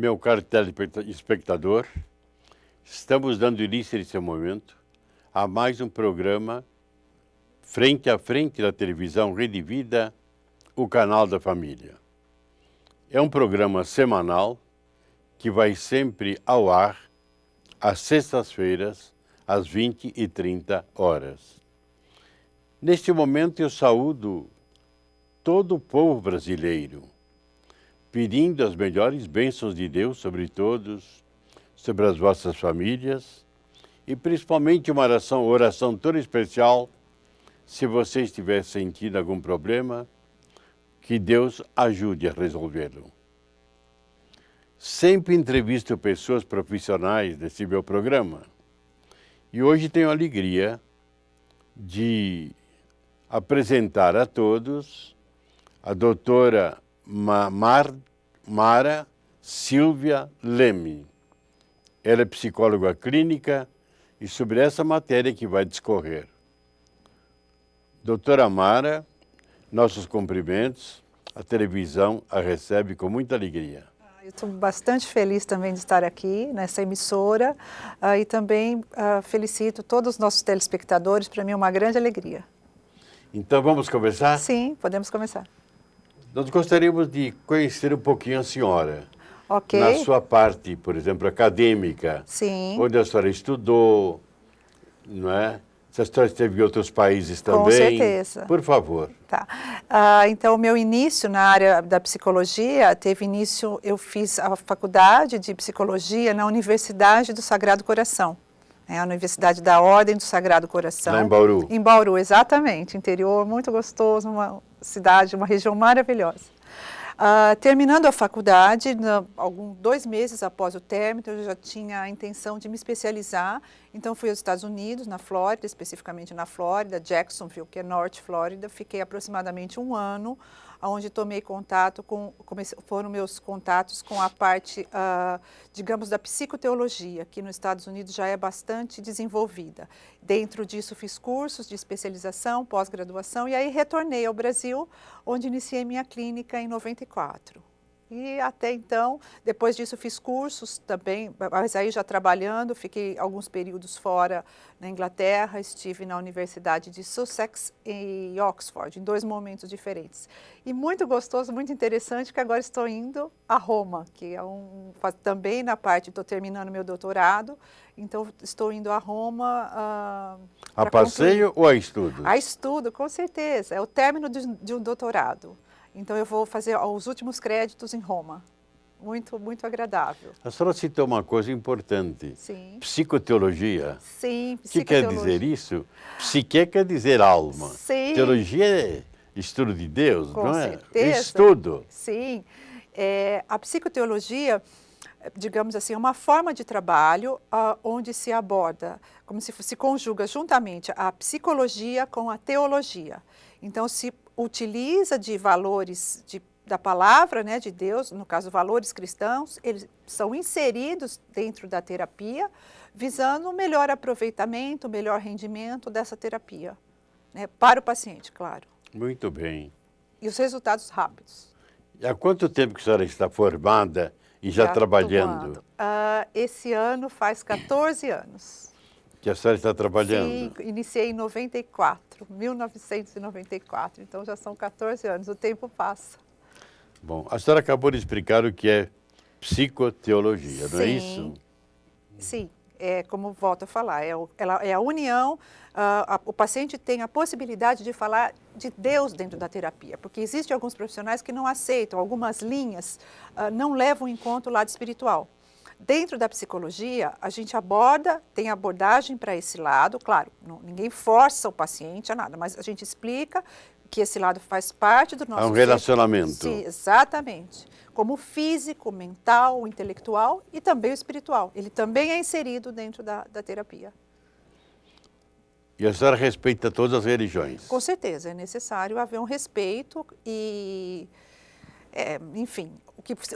Meu caro telespectador, estamos dando início nesse momento a mais um programa frente a frente da televisão Rede Vida, o canal da família. É um programa semanal que vai sempre ao ar às sextas-feiras, às 20h30. Neste momento eu saúdo todo o povo brasileiro, pedindo as melhores bênçãos de Deus sobre todos, sobre as vossas famílias e principalmente uma oração toda especial, se você estiver sentindo algum problema, que Deus ajude a resolvê-lo. Sempre entrevisto pessoas profissionais nesse meu programa e hoje tenho a alegria de apresentar a todos a doutora Mara Silvia Leme. Ela é psicóloga clínica e sobre essa matéria que vai discorrer. Doutora Mara, nossos cumprimentos, a televisão a recebe com muita alegria. Eu estou bastante feliz também de estar aqui nessa emissora e também felicito todos os nossos telespectadores, para mim é uma grande alegria. Então vamos começar? Sim, podemos começar. Nós gostaríamos de conhecer um pouquinho a senhora. Ok. Na sua parte, por exemplo, acadêmica. Sim. Onde a senhora estudou, não é? Se a senhora esteve em outros países também. Com certeza. Por favor. Tá. Então, o meu início na área da psicologia teve início, eu fiz a faculdade de psicologia na Universidade do Sagrado Coração. A Universidade da Ordem do Sagrado Coração. Lá em Bauru. Em Bauru, exatamente. Interior, muito gostoso, uma cidade, uma região maravilhosa. Terminando a faculdade, 2 meses após o término, eu já tinha a intenção de me especializar. Então, fui aos Estados Unidos, na Flórida, especificamente na Flórida, Jacksonville, que é Norte Flórida. Fiquei aproximadamente 1 ano, onde tomei contato foram meus contatos com a parte, digamos, da psicoteologia, que nos Estados Unidos já é bastante desenvolvida. Dentro disso, fiz cursos de especialização, pós-graduação, e aí retornei ao Brasil, onde iniciei minha clínica em 94. E até então, depois disso fiz cursos também, mas aí já trabalhando, fiquei alguns períodos fora na Inglaterra, estive na Universidade de Sussex e Oxford, em 2 momentos diferentes. E muito gostoso, muito interessante, que agora estou indo a Roma, que é também na parte, estou terminando meu doutorado, então estou indo a Roma a passeio ou a estudo? A estudo, com certeza, é o término de um doutorado. Então, eu vou fazer os últimos créditos em Roma. Muito, muito agradável. A senhora citou uma coisa importante. Sim. Psicoteologia. Sim, psicoteologia. O que quer dizer isso? Psique quer dizer alma. Sim. Teologia é estudo de Deus, Com não é? certeza. Estudo. Sim. A psicoteologia, digamos assim, é uma forma de trabalho onde se aborda, como se conjuga juntamente a psicologia com a teologia. Então, se utiliza de valores da palavra, né, de Deus, no caso, valores cristãos, eles são inseridos dentro da terapia, visando o melhor aproveitamento, o melhor rendimento dessa terapia, né, para o paciente, claro. Muito bem. E os resultados rápidos. E há quanto tempo que a senhora está formada e já trabalhando? Esse ano faz 14 anos. Que a senhora está trabalhando? Sim, iniciei em 1994, então já são 14 anos, o tempo passa. Bom, a senhora acabou de explicar o que é psicoteologia, Sim, não é isso? Sim, como volto a falar, é a união, o paciente tem a possibilidade de falar de Deus dentro da terapia, porque existem alguns profissionais que não aceitam, algumas linhas não levam em conta o lado espiritual. Dentro da psicologia, a gente tem abordagem para esse lado, claro, ninguém força o paciente a nada, mas a gente explica que esse lado faz parte do nosso... Há um relacionamento. Sim, exatamente. Como o físico, o mental, o intelectual e também o espiritual. Ele também é inserido dentro da terapia. E a senhora respeita todas as religiões? Com certeza, é necessário haver um respeito e... enfim,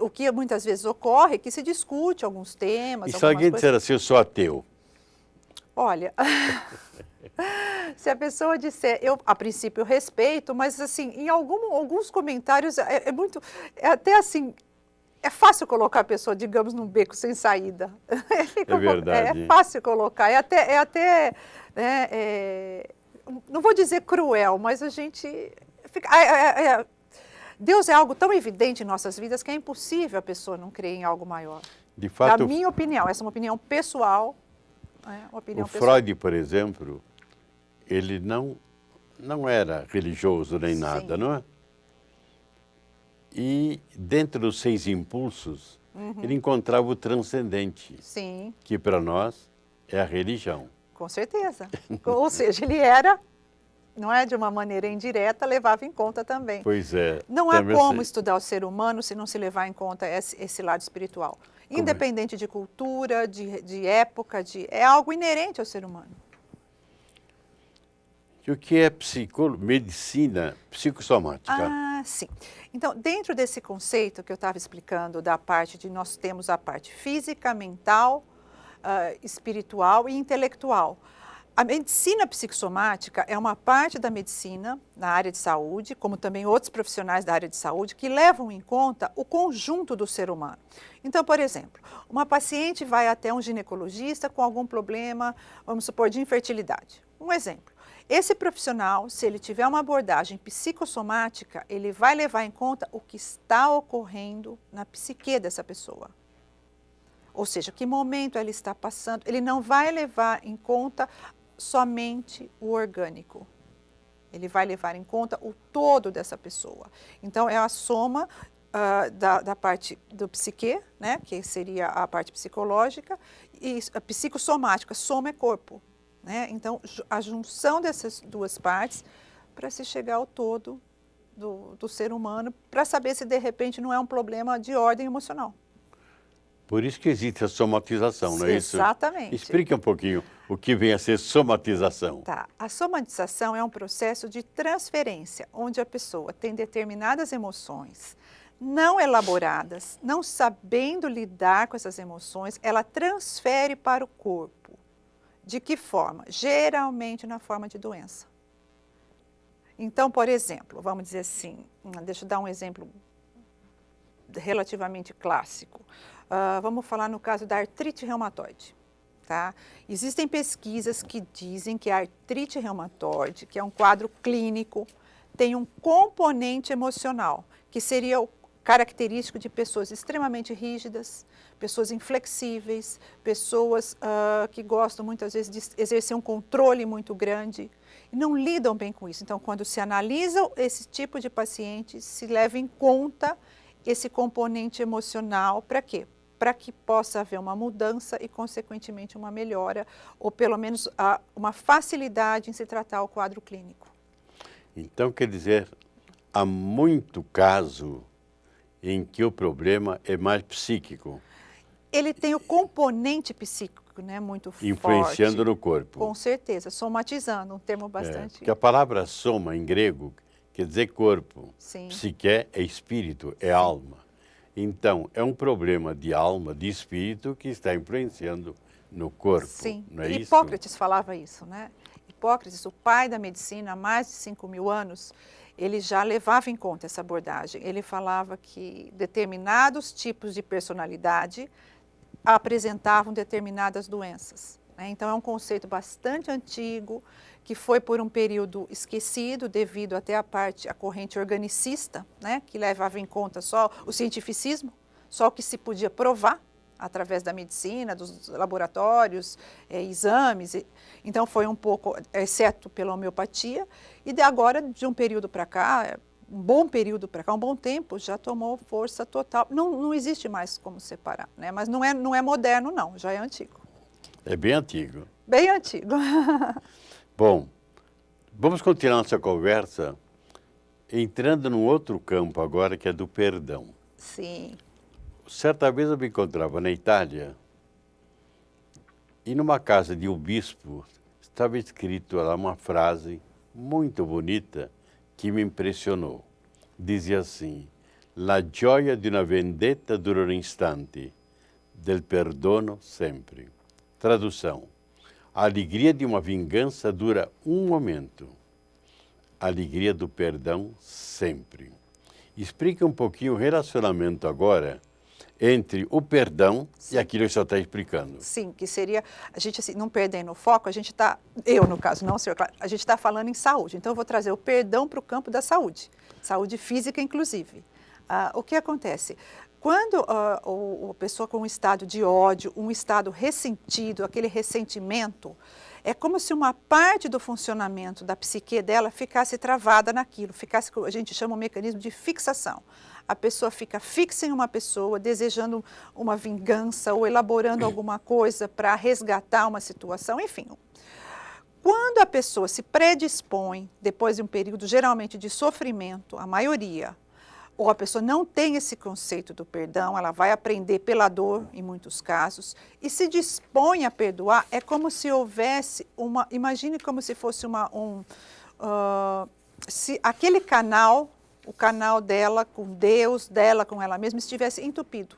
o que muitas vezes ocorre é que se discute alguns temas. E se alguém disser assim, eu sou ateu? Olha, se a pessoa disser, eu a princípio respeito, mas assim, em alguns comentários é até assim, é fácil colocar a pessoa, digamos, num beco sem saída. É verdade. É fácil colocar, né, não vou dizer cruel, mas a gente fica... Deus é algo tão evidente em nossas vidas que é impossível a pessoa não crer em algo maior. De fato, Na minha opinião, essa é uma opinião pessoal. O Freud, por exemplo, ele não era religioso nem nada, não é? E dentro dos 6 impulsos, ele encontrava o transcendente, Sim, que para nós é a religião. com certeza. Ou seja, ele era, não é, de uma maneira indireta, levava em conta também. Pois é. Não há como estudar o ser humano se não se levar em conta esse lado espiritual. Independente de cultura, de época, é algo inerente ao ser humano. E o que é medicina psicossomática? Ah, sim. Então, dentro desse conceito que eu estava explicando, da parte de nós temos a parte física, mental, espiritual e intelectual. A medicina psicossomática é uma parte da medicina na área de saúde, como também outros profissionais da área de saúde, que levam em conta o conjunto do ser humano. Então, por exemplo, uma paciente vai até um ginecologista com algum problema, vamos supor, de infertilidade. Um exemplo. Esse profissional, se ele tiver uma abordagem psicossomática, ele vai levar em conta o que está ocorrendo na psique dessa pessoa. Ou seja, que momento ela está passando. Ele não vai levar em conta somente o orgânico. Ele vai levar em conta o todo dessa pessoa. Então, é a soma da parte do psique, né, que seria a parte psicológica, e a psicossomática, soma é corpo. Né? Então, a junção dessas duas partes para se chegar ao todo do ser humano, para saber se de repente não é um problema de ordem emocional. Por isso que existe a somatização, não é isso? Exatamente. Explique um pouquinho o que vem a ser somatização. Tá. A somatização é um processo de transferência, onde a pessoa tem determinadas emoções não elaboradas, não sabendo lidar com essas emoções, ela transfere para o corpo. De que forma? Geralmente na forma de doença. Então, por exemplo, vamos dizer assim, deixa eu dar um exemplo relativamente clássico. Vamos falar no caso da artrite reumatoide. Tá? Existem pesquisas que dizem que a artrite reumatoide, que é um quadro clínico, tem um componente emocional, que seria o característico de pessoas extremamente rígidas, pessoas inflexíveis, pessoas que gostam muitas vezes de exercer um controle muito grande e não lidam bem com isso. Então, quando se analisa esse tipo de paciente, se leva em conta esse componente emocional. Para quê? Para que possa haver uma mudança e, consequentemente, uma melhora, ou pelo menos uma facilidade em se tratar o quadro clínico. Então, quer dizer, há muito caso em que o problema é mais psíquico. Ele tem o componente psíquico, né, muito forte. Influenciando no corpo. Com certeza, somatizando, um termo bastante... Porque a palavra soma, em grego, quer dizer corpo. Sim. Psique é espírito, é alma. Então, é um problema de alma, de espírito, que está influenciando no corpo. Sim, não é isso? Hipócrates falava isso, né? Hipócrates, o pai da medicina, há mais de 5.000 anos, ele já levava em conta essa abordagem. Ele falava que determinados tipos de personalidade apresentavam determinadas doenças. Né? Então, é um conceito bastante antigo, que foi por um período esquecido, devido até a corrente organicista, né? Que levava em conta só o cientificismo, só o que se podia provar através da medicina, dos laboratórios, exames. Então, foi um pouco, exceto pela homeopatia, e agora, de um período para cá, um bom período para cá, um bom tempo, já tomou força total. Não existe mais como separar, né? Mas não é moderno, não, já é antigo. É bem antigo. Bem antigo. Bom, vamos continuar nossa conversa entrando num outro campo agora, que é do perdão. Sim. Certa vez eu me encontrava na Itália e numa casa de um bispo estava escrito lá uma frase muito bonita que me impressionou. Dizia assim: La gioia di una vendetta dura un istante, del perdono sempre. Tradução: a alegria de uma vingança dura um momento, a alegria do perdão sempre. Explica um pouquinho o relacionamento agora entre o perdão e aquilo que você está explicando. Sim, que seria, a gente assim, não perdendo o foco, a gente está, eu no caso, não, senhor, claro, a gente está falando em saúde, então eu vou trazer o perdão para o campo da saúde física inclusive. O que acontece? Quando a pessoa com um estado de ódio, um estado ressentido, aquele ressentimento, é como se uma parte do funcionamento da psique dela ficasse travada naquilo, ficasse, a gente chama um mecanismo de fixação. A pessoa fica fixa em uma pessoa, desejando uma vingança ou elaborando alguma coisa para resgatar uma situação, enfim. Quando a pessoa se predispõe, depois de um período geralmente de sofrimento, a maioria, ou a pessoa não tem esse conceito do perdão, ela vai aprender pela dor, em muitos casos, e se dispõe a perdoar, é como se houvesse uma, imagine como se fosse se aquele canal, o canal dela com Deus, dela com ela mesma, estivesse entupido.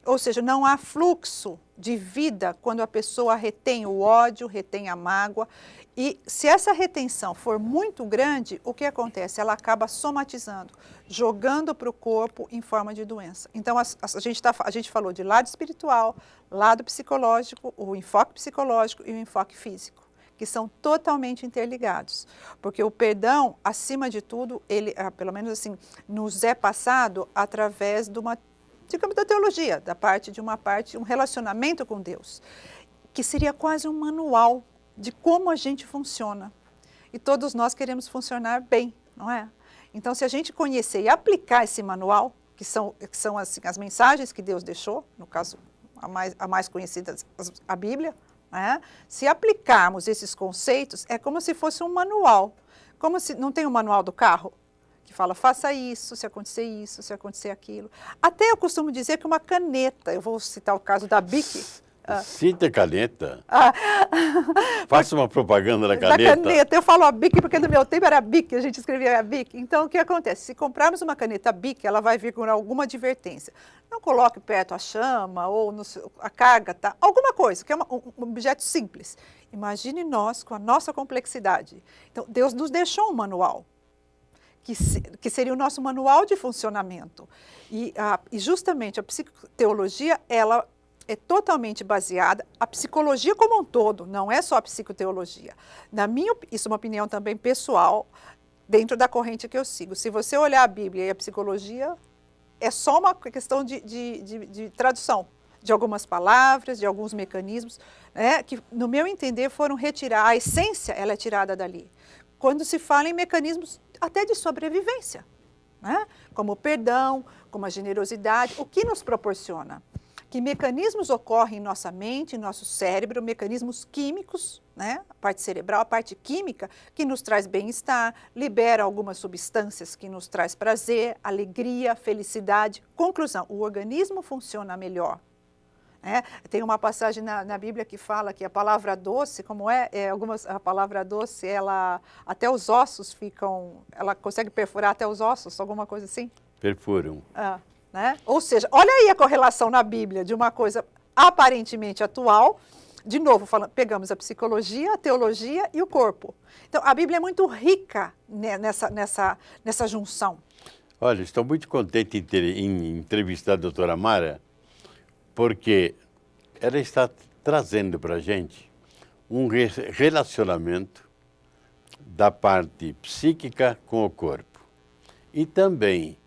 Ou seja, não há fluxo de vida quando a pessoa retém o ódio, retém a mágoa. E se essa retenção for muito grande, o que acontece? Ela acaba somatizando, jogando para o corpo em forma de doença. Então, a gente falou de lado espiritual, lado psicológico, o enfoque psicológico e o enfoque físico, que são totalmente interligados. Porque o perdão, acima de tudo, ele, pelo menos assim, nos é passado através de uma, digamos, da teologia, um relacionamento com Deus, que seria quase um manual de como a gente funciona. E todos nós queremos funcionar bem, não é? Então, se a gente conhecer e aplicar esse manual, que são assim, as mensagens que Deus deixou, no caso, a mais conhecida, a Bíblia, né? Se aplicarmos esses conceitos, é como se fosse um manual. Como se não tem um manual do carro? Que fala, faça isso, se acontecer aquilo. Até eu costumo dizer que uma caneta, eu vou citar o caso da Bic. Cita caneta. Faça uma propaganda da caneta. Da caneta, eu falo a Bic porque no meu tempo era Bic, a gente escrevia a Bic. Então, o que acontece? Se comprarmos uma caneta Bic, ela vai vir com alguma advertência. Não coloque perto a chama ou a carga, tá? Alguma coisa, que é um objeto simples. Imagine nós com a nossa complexidade. Então, Deus nos deixou um manual, que seria o nosso manual de funcionamento. E justamente a psicoteologia, ela é totalmente baseada, a psicologia como um todo, não é só a psicoteologia. Isso é uma opinião também pessoal, dentro da corrente que eu sigo. Se você olhar a Bíblia e a psicologia, é só uma questão de tradução de algumas palavras, de alguns mecanismos, né, que, no meu entender, foram retirados, a essência ela é tirada dali. Quando se fala em mecanismos até de sobrevivência, né, como o perdão, como a generosidade, o que nos proporciona? Que mecanismos ocorrem em nossa mente, em nosso cérebro, mecanismos químicos, né? A parte cerebral, a parte química, que nos traz bem-estar, libera algumas substâncias que nos traz prazer, alegria, felicidade. Conclusão, o organismo funciona melhor. Né? Tem uma passagem na Bíblia que fala que a palavra doce, como a palavra doce, ela até os ossos ficam, ela consegue perfurar até os ossos, alguma coisa assim? Perfuram. Né? Ou seja, olha aí a correlação na Bíblia de uma coisa aparentemente atual, de novo, pegamos a psicologia, a teologia e o corpo. Então, a Bíblia é muito rica nessa junção. Olha, estou muito contente em entrevistar a doutora Mara, porque ela está trazendo para a gente um relacionamento da parte psíquica com o corpo. E também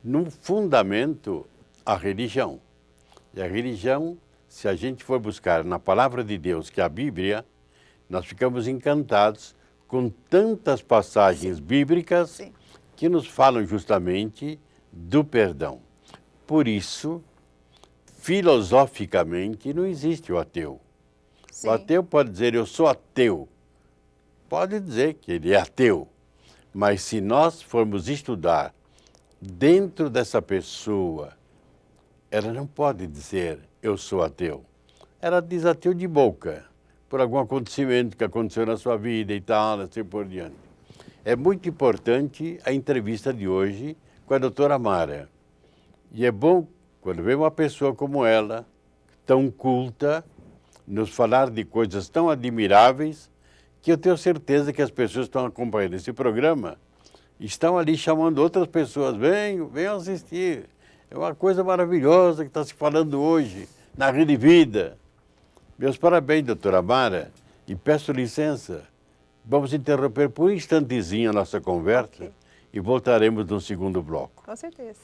no fundamento, a religião. E a religião, se a gente for buscar na palavra de Deus, que é a Bíblia, nós ficamos encantados com tantas passagens bíblicas que nos falam justamente do perdão. Por isso, filosoficamente, não existe o ateu. O ateu pode dizer, eu sou ateu. Pode dizer que ele é ateu. Mas se nós formos estudar dentro dessa pessoa, ela não pode dizer, eu sou ateu. Ela diz ateu de boca, por algum acontecimento que aconteceu na sua vida e tal, assim por diante. É muito importante a entrevista de hoje com a doutora Mara. E é bom, quando vem uma pessoa como ela, tão culta, nos falar de coisas tão admiráveis, que eu tenho certeza que as pessoas que estão acompanhando esse programa estão ali chamando outras pessoas, venham assistir. É uma coisa maravilhosa que está se falando hoje, na Rede Vida. Meus parabéns, doutora Mara, e peço licença. Vamos interromper por um instantezinho a nossa conversa Ok. e voltaremos no segundo bloco. Com certeza.